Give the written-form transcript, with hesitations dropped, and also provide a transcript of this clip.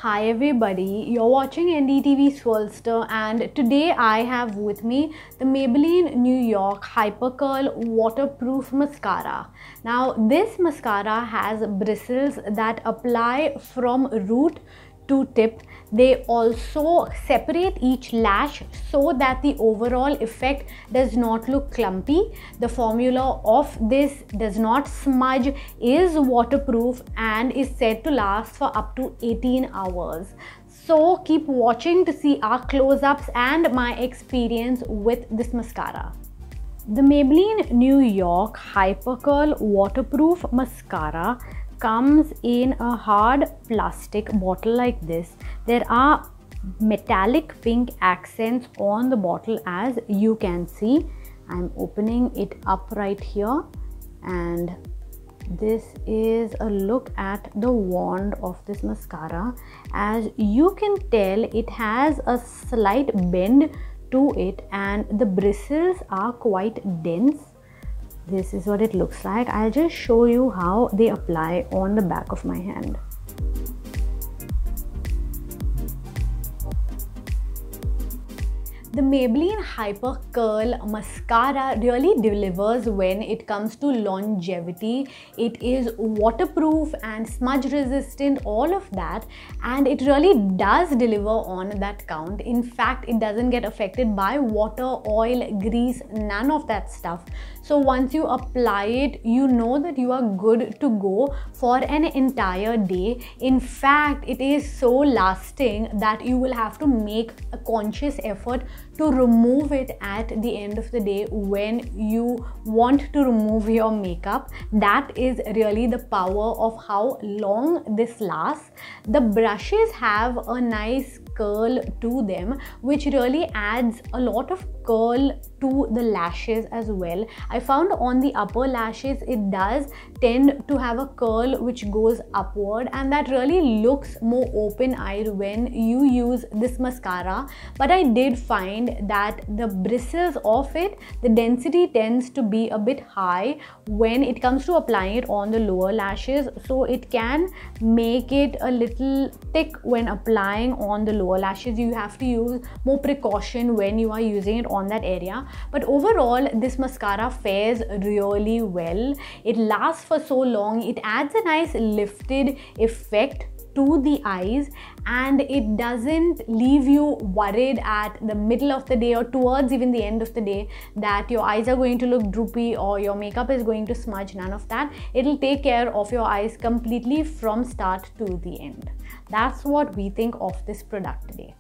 Hi everybody, you're watching NDTV Swirlster and today I have with me the Maybelline New York Hyper Curl Waterproof Mascara. Now this mascara has bristles that apply from root to tip. They also separate each lash so that the overall effect does not look clumpy. The formula of this does not smudge, is waterproof and is said to last for up to 18 hours. So keep watching to see our close-ups and my experience with this mascara. The Maybelline New York Hyper Curl Waterproof Mascara comes in a hard plastic bottle like this. There are metallic pink accents on the bottle, as you can see. I'm opening it up right here, and this is a look at the wand of this mascara. As you can tell, it has a slight bend to it and the bristles are quite dense. This is what it looks like. I'll just show you how they apply on the back of my hand. The Maybelline Hyper Curl Mascara really delivers when it comes to longevity. It is waterproof and smudge resistant, all of that, and it really does deliver on that count. In fact, it doesn't get affected by water, oil, grease, none of that stuff. So once you apply it, you know that you are good to go for an entire day. In fact, it is so lasting that you will have to make a conscious effort to remove it at the end of the day when you want to remove your makeup. That is really the power of how long this lasts. The brushes have a nice curl to them, which really adds a lot of curl to the lashes as well. I found on the upper lashes it does tend to have a curl which goes upward, and that really looks more open-eyed when you use this mascara. But I did find that the bristles of it, the density tends to be a bit high when it comes to applying it on the lower lashes, so it can make it a little thick when applying on the lower lashes. You have to use more precaution when you are using it on that area. But overall, this mascara fares really well. It lasts for so long. It adds a nice lifted effect to the eyes, and it doesn't leave you worried at the middle of the day or towards even the end of the day that your eyes are going to look droopy or your makeup is going to smudge. None of that. It'll take care of your eyes completely from start to the end. That's what we think of this product today.